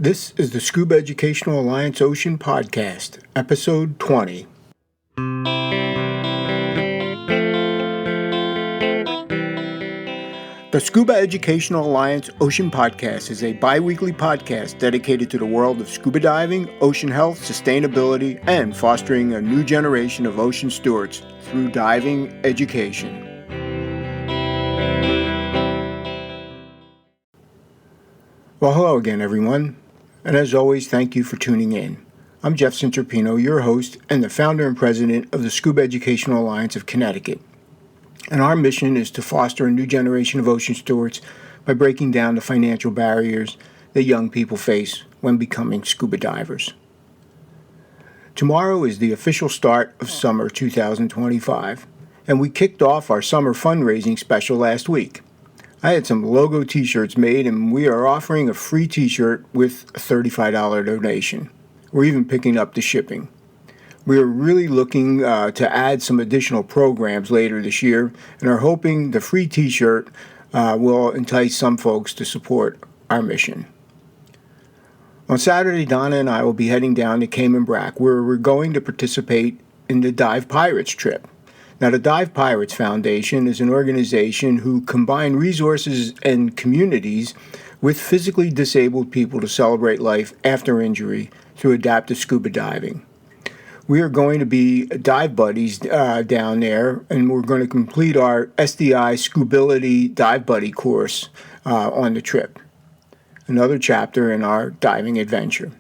This is the Scuba Educational Alliance Ocean Podcast, Episode 20. The Scuba Educational Alliance Ocean Podcast is a bi-weekly podcast dedicated to the world of scuba diving, ocean health, sustainability, and fostering a new generation of ocean stewards through diving education. Well, hello again, everyone. And as always, thank you for tuning in. I'm Jeff Centropino, your host and the founder and president of the Scuba Educational Alliance of Connecticut. And our mission is to foster a new generation of ocean stewards by breaking down the financial barriers that young people face when becoming scuba divers. Tomorrow is the official start of summer 2025, and we kicked off our summer fundraising special last week. I had some logo t-shirts made, and we are offering a free t-shirt with a $35 donation. We're even picking up the shipping. We are really looking to add some additional programs later this year and are hoping the free t-shirt will entice some folks to support our mission. On Saturday, Donna and I will be heading down to Cayman Brac, where we're going to participate in the Dive Pirates trip. Now, the Dive Pirates Foundation is an organization who combine resources and communities with physically disabled people to celebrate life after injury through adaptive scuba diving. We are going to be dive buddies down there, and we're going to complete our SDI Scubility Dive Buddy course on the trip, another chapter in our diving adventure.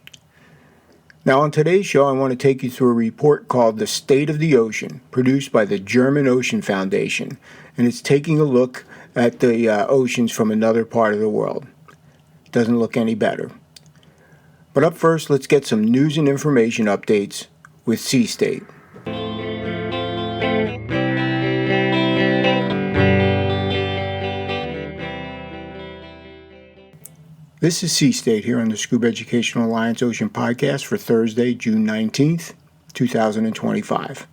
Now, on today's show, I want to take you through a report called The State of the Ocean, produced by the German Ocean Foundation, and it's taking a look at the oceans from another part of the world. It doesn't look any better. But up first, let's get some news and information updates with Sea State. This is Sea State here on the Scuba Educational Alliance Ocean Podcast for Thursday, June 19th, 2025.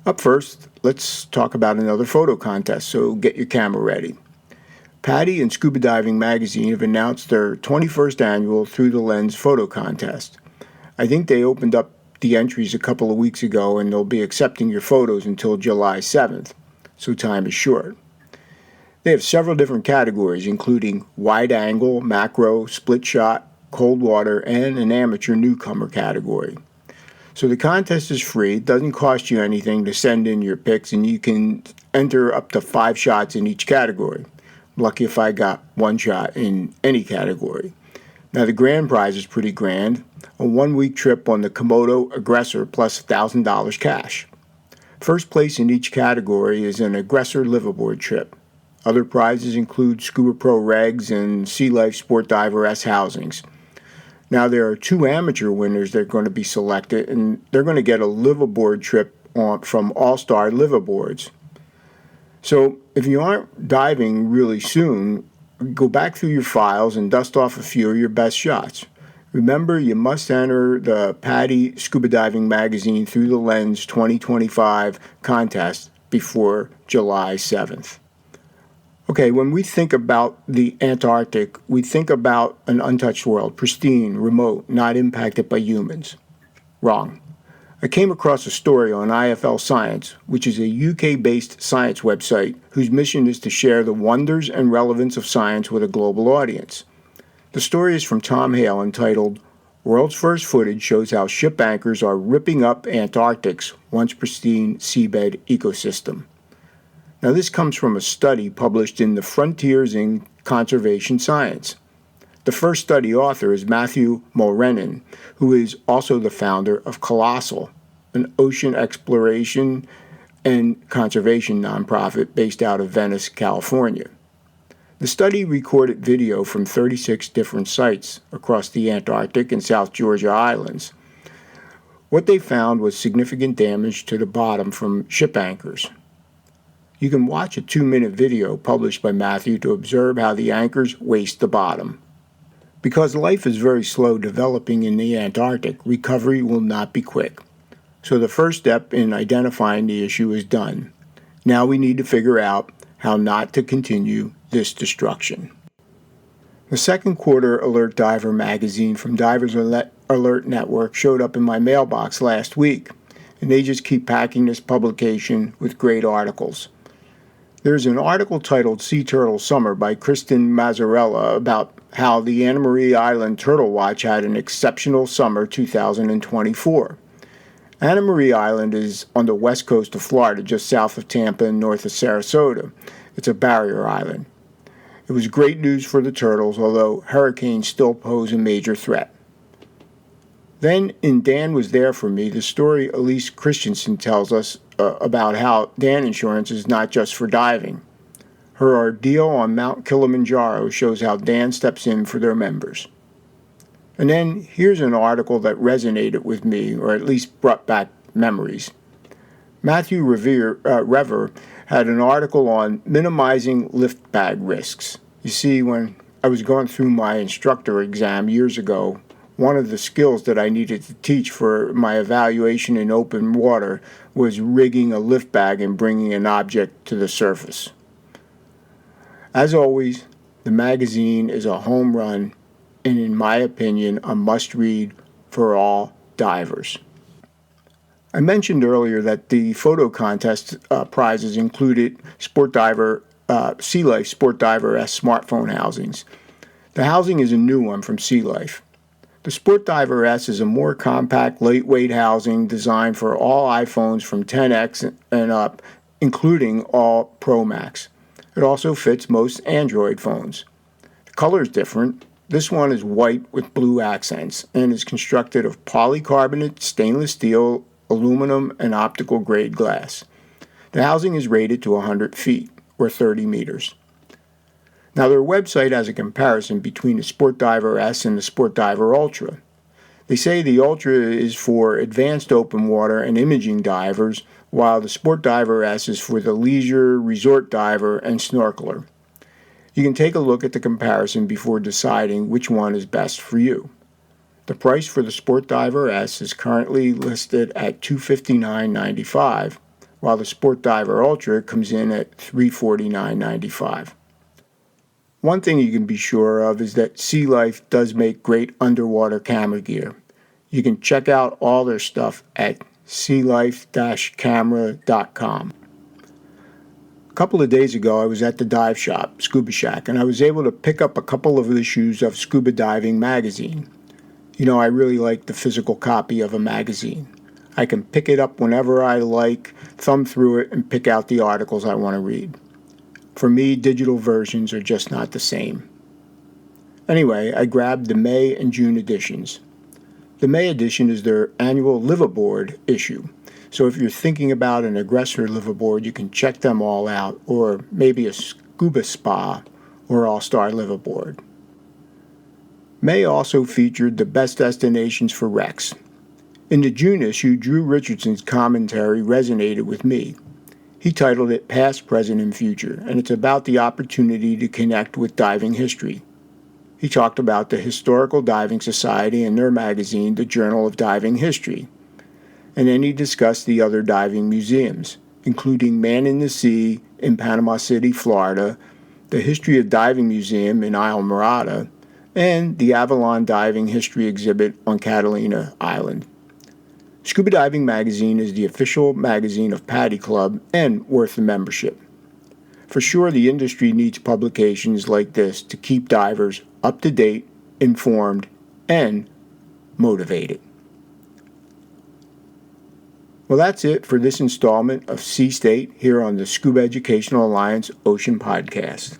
Up first, let's talk about another photo contest, so get your camera ready. PADI and Scuba Diving Magazine have announced their 21st annual Through the Lens photo contest. I think they opened up the entries a couple of weeks ago, and they'll be accepting your photos until July 7th, so time is short. They have several different categories, including wide angle, macro, split shot, cold water, and an amateur newcomer category. So the contest is free. It doesn't cost you anything to send in your pics, and you can enter up to 5 shots in each category. I'm lucky if I got 1 shot in any category. Now the grand prize is pretty grand, a 1-week trip on the Komodo Aggressor plus $1,000 cash. First place in each category is an Aggressor liveaboard trip. Other prizes include Scuba Pro Regs and Sea Life Sport Diver S housings. Now there are 2 amateur winners that are going to be selected, and they're going to get a liveaboard trip from All-Star Liveaboards. So if you aren't diving really soon, go back through your files and dust off a few of your best shots. Remember, you must enter the PADI Scuba Diving Magazine Through the Lens 2025 contest before July 7th. Okay, when we think about the Antarctic, we think about an untouched world, pristine, remote, not impacted by humans. Wrong. I came across a story on IFL Science, which is a UK-based science website whose mission is to share the wonders and relevance of science with a global audience. The story is from Tom Hale, entitled, "World's First Footage Shows How Ship Anchors Are Ripping Up Antarctic's Once Pristine Seabed Ecosystem." Now, this comes from a study published in the Frontiers in Conservation Science. The first study author is Matthew Mulrennan, who is also the founder of Colossal, an ocean exploration and conservation nonprofit based out of Venice, California. The study recorded video from 36 different sites across the Antarctic and South Georgia Islands. What they found was significant damage to the bottom from ship anchors. You can watch a 2-minute video published by Matthew to observe how the anchors waste the bottom. Because life is very slow developing in the Antarctic, recovery will not be quick. So the first step in identifying the issue is done. Now we need to figure out how not to continue this destruction. The second quarter Alert Diver magazine from Divers Alert Network showed up in my mailbox last week, and they just keep packing this publication with great articles. There's an article titled Sea Turtle Summer by Kristen Mazzarella about how the Anna Maria Island Turtle Watch had an exceptional summer 2024. Anna Maria Island is on the west coast of Florida, just south of Tampa and north of Sarasota. It's a barrier island. It was great news for the turtles, although hurricanes still pose a major threat. Then, in Dan Was There For Me, the story Elise Christensen tells us about how Dan Insurance is not just for diving. Her ordeal on Mount Kilimanjaro shows how Dan steps in for their members. And then here's an article that resonated with me, or at least brought back memories. Matthew Rever had an article on minimizing lift bag risks. You see, when I was going through my instructor exam years ago, one of the skills that I needed to teach for my evaluation in open water was rigging a lift bag and bringing an object to the surface. As always, the magazine is a home run and, in my opinion, a must-read for all divers. I mentioned earlier that the photo contest prizes included Sea Life Sport Diver S smartphone housings. The housing is a new one from Sea Life. The Sport Diver S is a more compact, lightweight housing designed for all iPhones from 10X and up, including all Pro Max. It also fits most Android phones. The color is different. This one is white with blue accents and is constructed of polycarbonate, stainless steel, aluminum, and optical grade glass. The housing is rated to 100 feet, or 30 meters. Now, their website has a comparison between the Sport Diver S and the Sport Diver Ultra. They say the Ultra is for advanced open water and imaging divers, while the Sport Diver S is for the leisure, resort diver, and snorkeler. You can take a look at the comparison before deciding which one is best for you. The price for the Sport Diver S is currently listed at $259.95, while the Sport Diver Ultra comes in at $349.95. One thing you can be sure of is that Sea Life does make great underwater camera gear. You can check out all their stuff at sealife-camera.com. A couple of days ago, I was at the dive shop, Scuba Shack, and I was able to pick up a couple of issues of Scuba Diving magazine. You know, I really like the physical copy of a magazine. I can pick it up whenever I like, thumb through it, and pick out the articles I want to read. For me, digital versions are just not the same. Anyway, I grabbed the May and June editions. The May edition is their annual liveaboard issue. So if you're thinking about an aggressor liveaboard, you can check them all out, or maybe a scuba spa or all-star liveaboard. May also featured the best destinations for wrecks. In the June issue, Drew Richardson's commentary resonated with me. He titled it Past, Present, and Future, and it's about the opportunity to connect with diving history. He talked about the Historical Diving Society and their magazine, the Journal of Diving History. And then he discussed the other diving museums, including Man in the Sea in Panama City, Florida, the History of Diving Museum in Isla Morada, and the Avalon Diving History exhibit on Catalina Island. Scuba Diving Magazine is the official magazine of PADI Club and worth the membership. For sure, the industry needs publications like this to keep divers up to date, informed, and motivated. Well, that's it for this installment of Sea State here on the Scuba Educational Alliance Ocean Podcast.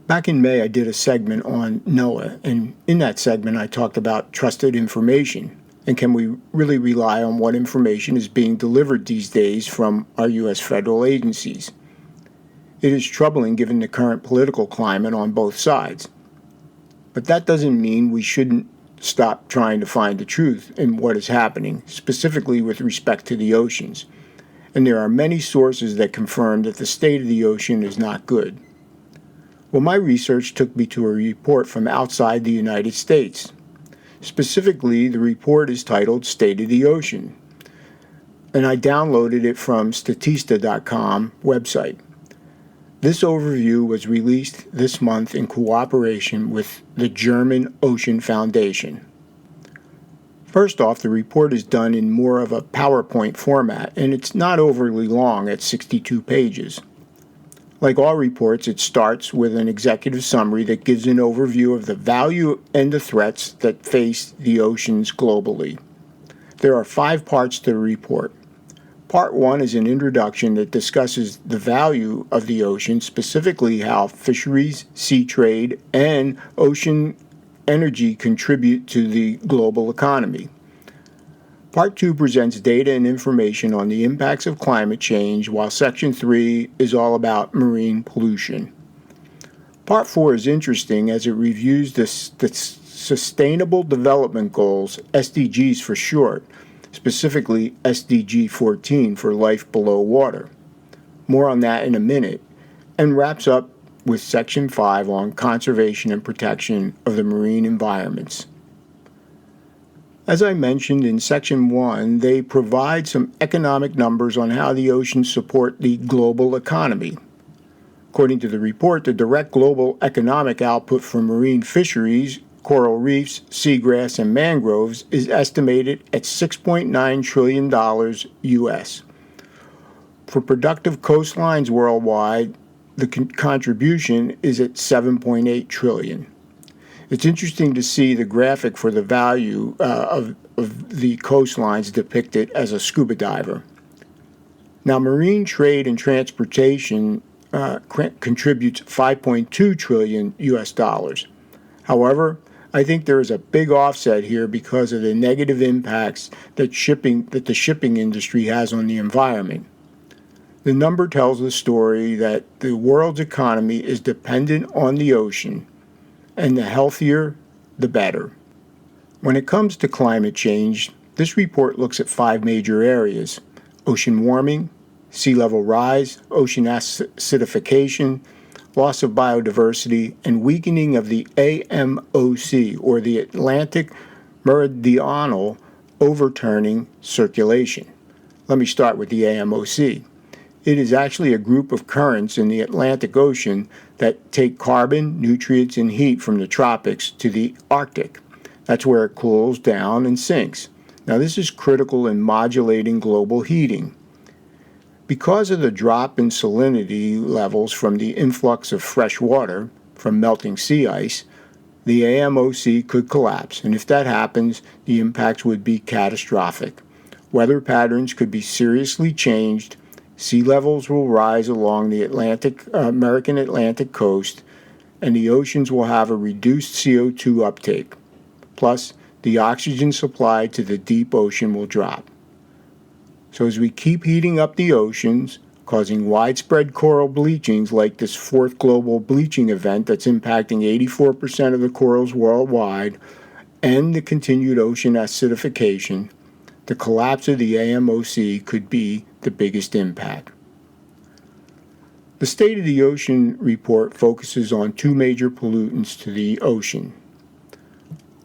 Back in May, I did a segment on NOAA, and in that segment, I talked about trusted information, and can we really rely on what information is being delivered these days from our U.S. federal agencies? It is troubling given the current political climate on both sides. But that doesn't mean we shouldn't stop trying to find the truth in what is happening, specifically with respect to the oceans. And there are many sources that confirm that the state of the ocean is not good. Well, my research took me to a report from outside the United States. Specifically, the report is titled State of the Ocean. and I downloaded it from Statista.com website. This overview was released this month in cooperation with the German Ocean Foundation. First off, the report is done in more of a PowerPoint format, and it's not overly long at 62 pages. Like all reports, it starts with an executive summary that gives an overview of the value and the threats that face the oceans globally. There are 5 parts to the report. Part 1 is an introduction that discusses the value of the ocean, specifically how fisheries, sea trade, and ocean energy contribute to the global economy. Part 2 presents data and information on the impacts of climate change, while Section 3 is all about marine pollution. Part 4 is interesting as it reviews the Sustainable Development Goals, SDGs for short, specifically SDG 14 for life below water. More on that in a minute, and wraps up with Section 5 on conservation and protection of the marine environments. As I mentioned in Section 1, they provide some economic numbers on how the oceans support the global economy. According to the report, the direct global economic output from marine fisheries, coral reefs, seagrass, and mangroves is estimated at $6.9 trillion U.S. For productive coastlines worldwide, the contribution is at $7.8 trillion. It's interesting to see the graphic for the value of the coastlines depicted as a scuba diver. Now, marine trade and transportation contributes $5.2 trillion US dollars. However, I think there is a big offset here because of the negative impacts that the shipping industry has on the environment. The number tells the story that the world's economy is dependent on the ocean, and the healthier, the better. When it comes to climate change, this report looks at 5 major areas: ocean warming, sea level rise, ocean acidification, loss of biodiversity, and weakening of the AMOC, or the Atlantic Meridional Overturning Circulation. Let me start with the AMOC. It is actually a group of currents in the Atlantic Ocean that take carbon, nutrients, and heat from the tropics to the Arctic. That's where it cools down and sinks. Now, this is critical in modulating global heating. Because of the drop in salinity levels from the influx of fresh water from melting sea ice, the AMOC could collapse, and if that happens, the impacts would be catastrophic. Weather patterns could be seriously changed. Sea levels will rise along the American Atlantic coast, and the oceans will have a reduced CO2 uptake. Plus, the oxygen supply to the deep ocean will drop. So as we keep heating up the oceans, causing widespread coral bleachings like this 4th global bleaching event that's impacting 84% of the corals worldwide, and the continued ocean acidification, the collapse of the AMOC could be the biggest impact. The State of the Ocean report focuses on 2 major pollutants to the ocean: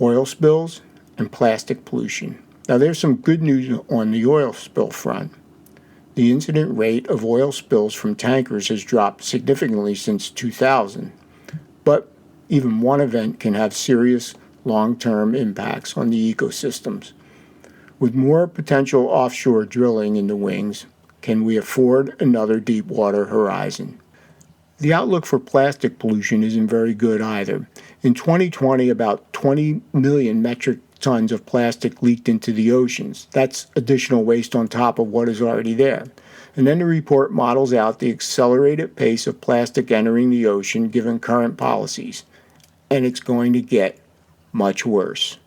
oil spills and plastic pollution. Now, there's some good news on the oil spill front. The incident rate of oil spills from tankers has dropped significantly since 2000, but even one event can have serious long-term impacts on the ecosystems. With more potential offshore drilling in the wings, can we afford another Deepwater Horizon? The outlook for plastic pollution isn't very good either. In 2020, about 20 million metric tons of plastic leaked into the oceans. That's additional waste on top of what is already there. And then the report models out the accelerated pace of plastic entering the ocean given current policies. And it's going to get much worse.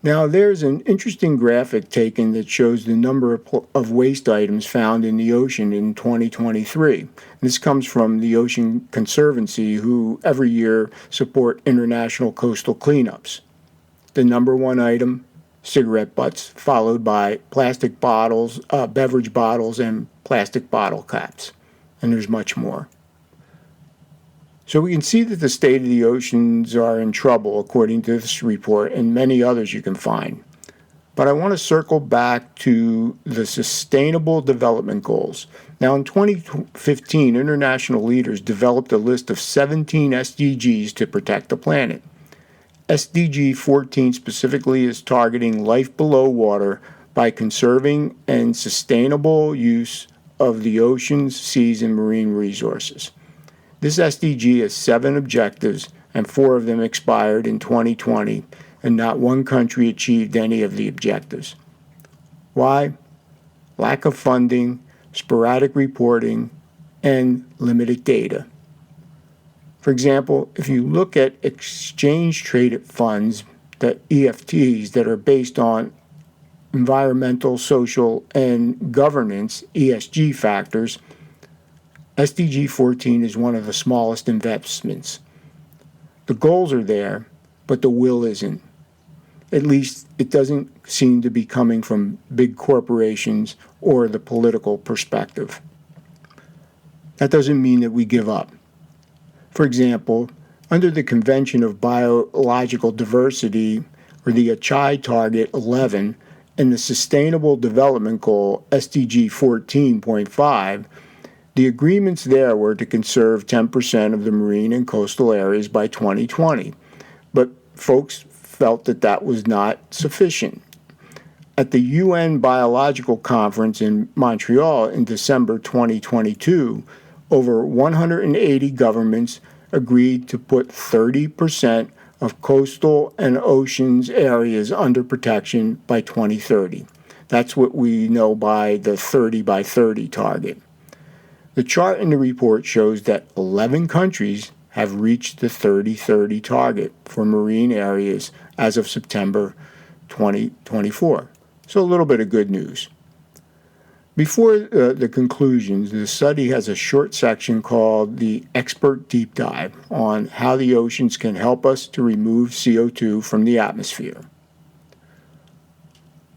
Now, there's an interesting graphic taken that shows the number of waste items found in the ocean in 2023. This comes from the Ocean Conservancy, who every year support international coastal cleanups. The number 1 item, cigarette butts, followed by plastic bottles, beverage bottles, and plastic bottle caps. And there's much more. So we can see that the state of the oceans are in trouble, according to this report, and many others you can find. But I want to circle back to the Sustainable Development Goals. Now, in 2015, international leaders developed a list of 17 SDGs to protect the planet. SDG 14 specifically is targeting life below water by conserving and sustainable use of the oceans, seas, and marine resources. This SDG has 7 objectives, and 4 of them expired in 2020, and not one country achieved any of the objectives. Why? Lack of funding, sporadic reporting, and limited data. For example, if you look at exchange-traded funds, the EFTs that are based on environmental, social, and governance, ESG factors, SDG 14 is one of the smallest investments. The goals are there, but the will isn't. At least it doesn't seem to be coming from big corporations or the political perspective. That doesn't mean that we give up. For example, under the Convention of Biological Diversity, or the Achai Target 11, and the Sustainable Development Goal, SDG 14.5, the agreements there were to conserve 10% of the marine and coastal areas by 2020, but folks felt that that was not sufficient. At the UN Biological Conference in Montreal in December 2022, over 180 governments agreed to put 30% of coastal and oceans areas under protection by 2030. That's what we know by the 30 by 30 target. The chart in the report shows that 11 countries have reached the 30-30 target for marine areas as of September 2024. So a little bit of good news. Before the conclusions, the study has a short section called the Expert Deep Dive on how the oceans can help us to remove CO2 from the atmosphere.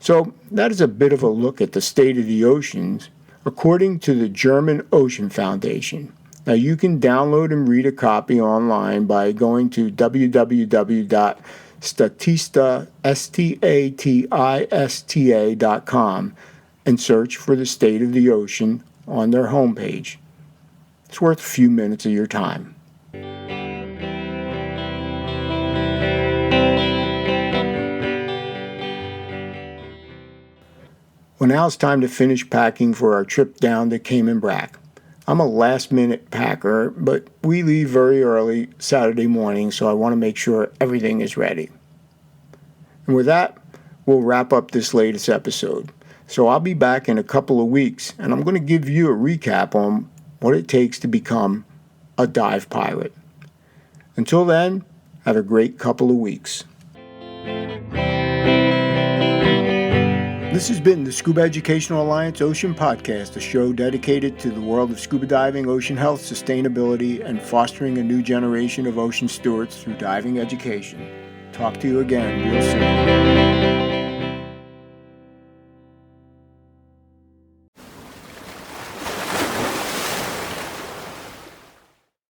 So that is a bit of a look at the state of the oceans according to the German Ocean Foundation. Now you can download and read a copy online by going to www.statista.com and search for the state of the ocean on their homepage. It's worth a few minutes of your time. Well, now it's time to finish packing for our trip down to Cayman Brac. I'm a last-minute packer, but we leave very early Saturday morning, so I want to make sure everything is ready. And with that, we'll wrap up this latest episode. So I'll be back in a couple of weeks, and I'm going to give you a recap on what it takes to become a dive pirate. Until then, have a great couple of weeks. This has been the Scuba Educational Alliance Ocean Podcast, a show dedicated to the world of scuba diving, ocean health, sustainability, and fostering a new generation of ocean stewards through diving education. Talk to you again real soon.